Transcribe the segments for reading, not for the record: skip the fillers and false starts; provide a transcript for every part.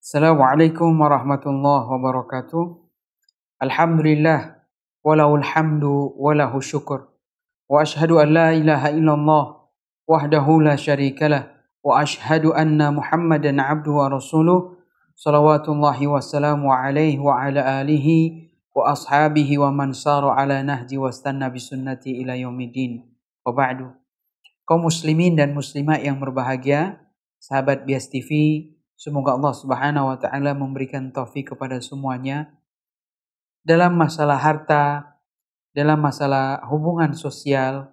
Assalamualaikum warahmatullahi wabarakatuh. Alhamdulillah, walahul hamdu walahu syukur. Wa ashhadu an la ilaha illallah wahdahu la syarikalah. Wa ashhadu anna Muhammadan abduhu wa rasuluh. Salawatullahi wassalamu alaihi wa ala alihi wa ashabihi wa man saru ala nahji wastanna bisunnati ila yaumiddin. Wa ba'du. Kaum muslimin dan muslimat yang berbahagia, sahabat Bias TV, semoga Allah Subhanahu wa taala memberikan taufik kepada semuanya dalam masalah harta, dalam masalah hubungan sosial.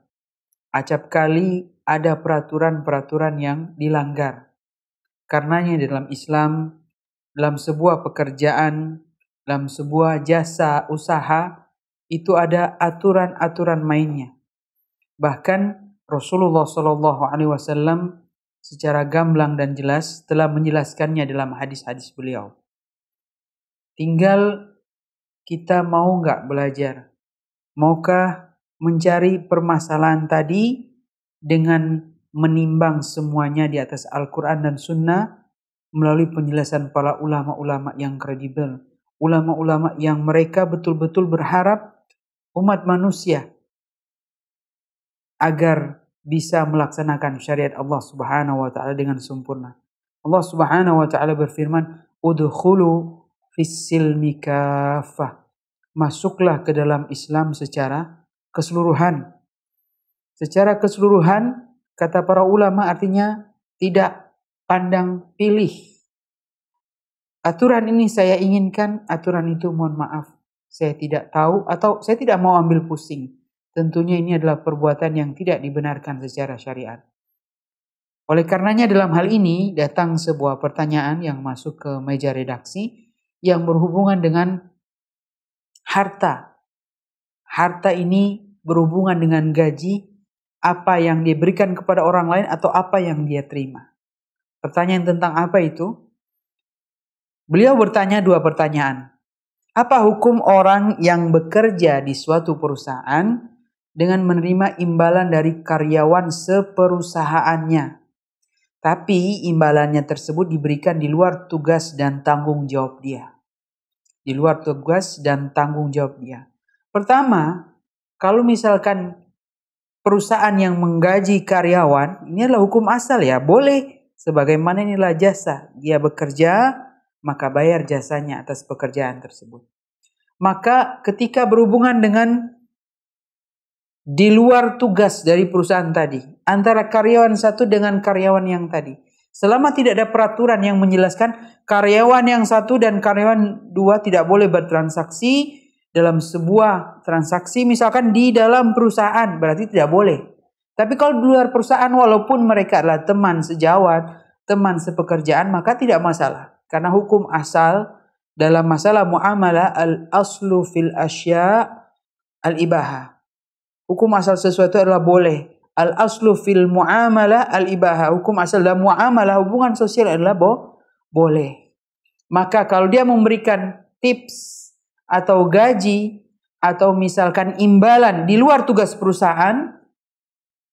Acap kali ada peraturan-peraturan yang dilanggar. Karenanya dalam Islam, dalam sebuah pekerjaan, dalam sebuah jasa usaha, itu ada aturan-aturan mainnya. Bahkan Rasulullah SAW secara gamblang dan jelas telah menjelaskannya dalam hadis-hadis beliau. Tinggal kita mau nggak belajar? Maukah mencari permasalahan tadi dengan menimbang semuanya di atas Al-Quran dan Sunnah melalui penjelasan para ulama-ulama yang kredibel. Ulama-ulama yang mereka betul-betul berharap umat manusia agar bisa melaksanakan syariat Allah Subhanahu wa taala dengan sempurna. Allah Subhanahu wa taala berfirman, "Udkhulu fis-silmi kaffah." Masuklah ke dalam Islam secara keseluruhan. Secara keseluruhan, kata para ulama, artinya tidak pandang pilih. Aturan ini saya inginkan, aturan itu mohon maaf, saya tidak tahu atau saya tidak mau ambil pusing. Tentunya ini adalah perbuatan yang tidak dibenarkan secara syariat. Oleh karenanya dalam hal ini datang sebuah pertanyaan yang masuk ke meja redaksi yang berhubungan dengan harta. Harta ini berhubungan dengan gaji, apa yang diberikan kepada orang lain atau apa yang dia terima. Pertanyaan tentang apa itu? Beliau bertanya dua pertanyaan. Apa hukum orang yang bekerja di suatu perusahaan dengan menerima imbalan dari karyawan seperusahaannya, tapi imbalannya tersebut diberikan di luar tugas dan tanggung jawab dia. Di luar tugas dan tanggung jawab dia. Pertama, kalau misalkan perusahaan yang menggaji karyawan, ini adalah hukum asal ya, boleh. Sebagaimana inilah jasa. Dia bekerja, maka bayar jasanya atas pekerjaan tersebut. Maka ketika berhubungan dengan di luar tugas dari perusahaan tadi, antara karyawan satu dengan karyawan yang tadi, selama tidak ada peraturan yang menjelaskan karyawan yang satu dan karyawan dua tidak boleh bertransaksi dalam sebuah transaksi, misalkan di dalam perusahaan, berarti tidak boleh. Tapi kalau di luar perusahaan, walaupun mereka adalah teman sejawat, teman sepekerjaan, maka tidak masalah. Karena hukum asal dalam masalah muamalah, al-aslu fil asya al-ibaha. Hukum asal sesuatu adalah boleh. Al-aslu fil muamalah al-ibaha. Hukum asal dalam muamalah, hubungan sosial adalah boleh. Maka kalau dia memberikan tips atau gaji atau misalkan imbalan di luar tugas perusahaan,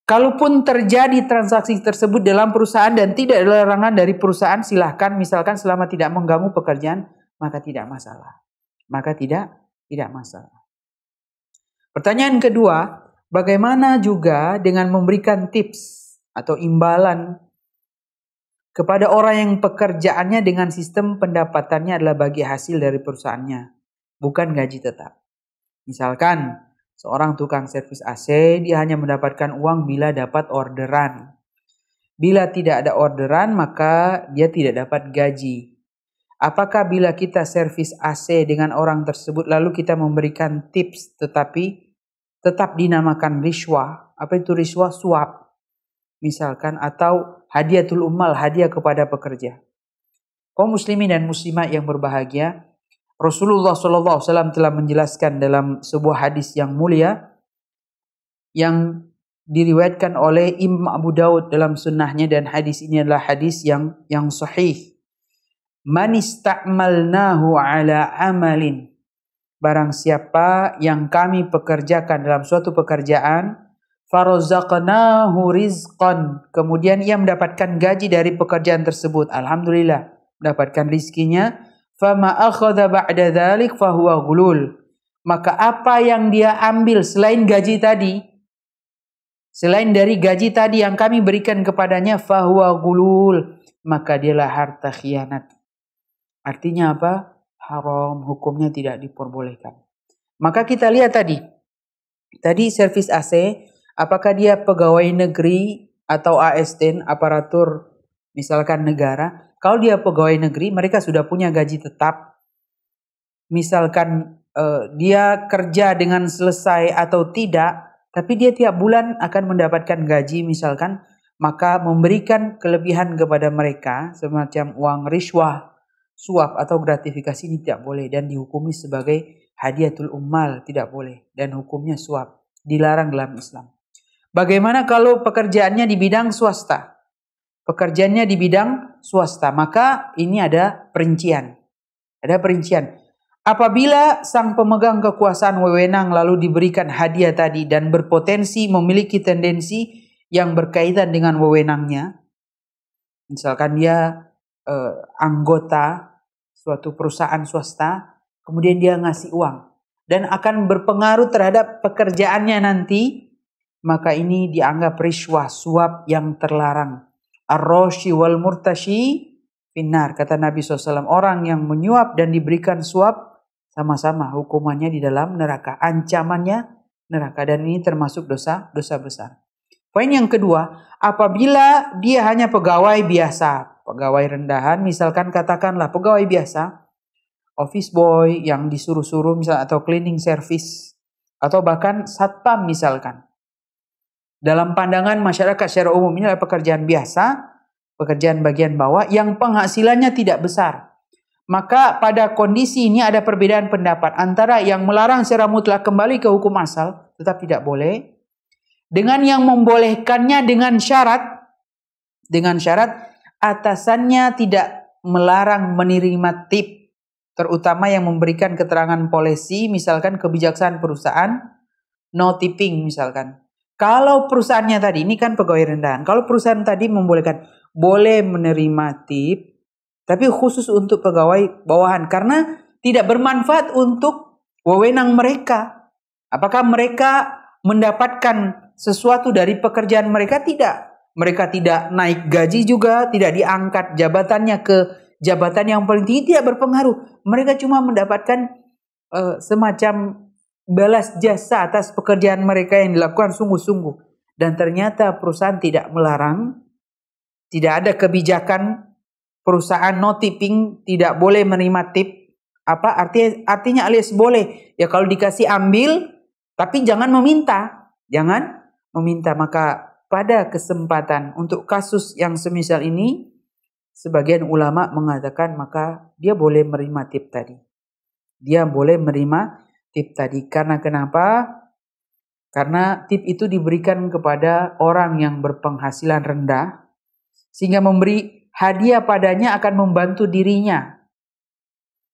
kalaupun terjadi transaksi tersebut dalam perusahaan dan tidak ada larangan dari perusahaan, silahkan misalkan selama tidak mengganggu pekerjaan, maka tidak masalah. Maka tidak masalah. Pertanyaan kedua, bagaimana juga dengan memberikan tips atau imbalan kepada orang yang pekerjaannya dengan sistem pendapatannya adalah bagi hasil dari perusahaannya, bukan gaji tetap. Misalkan seorang tukang servis AC, dia hanya mendapatkan uang bila dapat orderan. Bila tidak ada orderan, maka dia tidak dapat gaji. Apakah bila kita servis AC dengan orang tersebut lalu kita memberikan tips tetapi tetap dinamakan riswah? Apa itu riswah? Suap. Misalkan, atau hadiatul ummal, hadiah kepada pekerja. Kaum muslimin dan muslimat yang berbahagia, Rasulullah SAW telah menjelaskan dalam sebuah hadis yang mulia yang diriwayatkan oleh Imam Abu Daud dalam sunnahnya, dan hadis ini adalah hadis yang sahih. Man ista'malnahu ala amalin, barang siapa yang kami pekerjakan dalam suatu pekerjaan, farazaqnahu rizqan, kemudian ia mendapatkan gaji dari pekerjaan tersebut, alhamdulillah, mendapatkan rizkinya, fama akhadha ba'da dzalik fahuwa ghulul. Maka apa yang dia ambil selain gaji tadi, selain dari gaji tadi yang kami berikan kepadanya, fahuwa ghulul, maka dialah harta khianat. Artinya apa? Haram, hukumnya tidak diperbolehkan. Maka kita lihat tadi servis AC, apakah dia pegawai negeri atau ASN, aparatur misalkan negara. Kalau dia pegawai negeri, mereka sudah punya gaji tetap. Misalkan dia kerja dengan selesai atau tidak, tapi dia tiap bulan akan mendapatkan gaji misalkan, maka memberikan kelebihan kepada mereka semacam uang riswah, suap atau gratifikasi ini tidak boleh dan dihukumi sebagai hadiatul ummal, tidak boleh, dan hukumnya suap, dilarang dalam Islam. Bagaimana kalau pekerjaannya di bidang swasta? Pekerjaannya di bidang swasta, maka ini ada perincian. Ada perincian. Apabila sang pemegang kekuasaan wewenang lalu diberikan hadiah tadi dan berpotensi memiliki tendensi yang berkaitan dengan wewenangnya, misalkan dia anggota suatu perusahaan swasta, kemudian dia ngasih uang dan akan berpengaruh terhadap pekerjaannya nanti, maka ini dianggap riswah, suap yang terlarang. Ar-rashi wal murtashi finnar, kata Nabi SAW, orang yang menyuap dan diberikan suap sama-sama hukumannya di dalam neraka, ancamannya neraka, dan ini termasuk dosa besar. Poin yang kedua, apabila dia hanya pegawai biasa, pegawai rendahan, misalkan katakanlah pegawai biasa, office boy yang disuruh-suruh misalnya, atau cleaning service, atau bahkan satpam misalkan. Dalam pandangan masyarakat secara umum ini adalah pekerjaan biasa, pekerjaan bagian bawah yang penghasilannya tidak besar. Maka pada kondisi ini ada perbedaan pendapat antara yang melarang secara mutlak kembali ke hukum asal, tetap tidak boleh, dengan yang membolehkannya dengan syarat atasannya tidak melarang menerima tip, terutama yang memberikan keterangan polisi, misalkan kebijaksanaan perusahaan, no tipping misalkan. Kalau perusahaannya tadi, ini kan pegawai rendahan, kalau perusahaan tadi membolehkan, boleh menerima tip, tapi khusus untuk pegawai bawahan, karena tidak bermanfaat untuk wewenang mereka. Apakah mereka mendapatkan sesuatu dari pekerjaan mereka? Tidak. Mereka tidak naik gaji juga, tidak diangkat jabatannya ke jabatan yang paling tinggi, tidak berpengaruh. Mereka cuma mendapatkan semacam balas jasa atas pekerjaan mereka yang dilakukan sungguh-sungguh. Dan ternyata perusahaan tidak melarang, tidak ada kebijakan perusahaan no tipping, tidak boleh menerima tip. Apa artinya alias boleh ya, kalau dikasih ambil, tapi jangan meminta. Maka pada kesempatan untuk kasus yang semisal ini, sebagian ulama mengatakan maka dia boleh menerima tip tadi. Karena kenapa? Karena tip itu diberikan kepada orang yang berpenghasilan rendah, sehingga memberi hadiah padanya akan membantu dirinya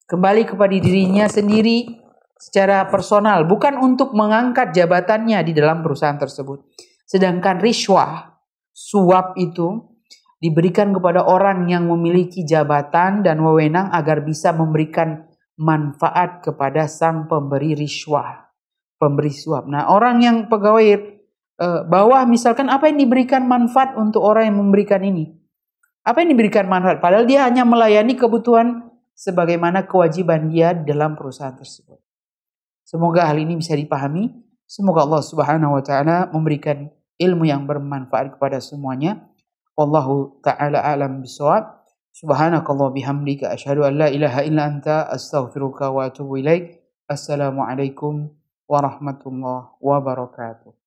kembali kepada dirinya sendiri secara personal, bukan untuk mengangkat jabatannya di dalam perusahaan tersebut. Sedangkan riswah, suap itu diberikan kepada orang yang memiliki jabatan dan wewenang agar bisa memberikan manfaat kepada sang pemberi riswah, pemberi suap. Nah, orang yang pegawai bawah misalkan, apa yang diberikan manfaat untuk orang yang memberikan ini? Apa yang diberikan manfaat? Padahal dia hanya melayani kebutuhan sebagaimana kewajiban dia dalam perusahaan tersebut. Semoga hal ini bisa dipahami. Semoga Allah Subhanahu wa taala memberikan ilmu yang bermanfaat kepada semuanya. Wallahu taala a'lam bishawab. Subhanakallah bihamdika asyhadu an la ilaha illa anta astaghfiruka wa atubu ilaik. Assalamualaikum warahmatullahi wabarakatuh.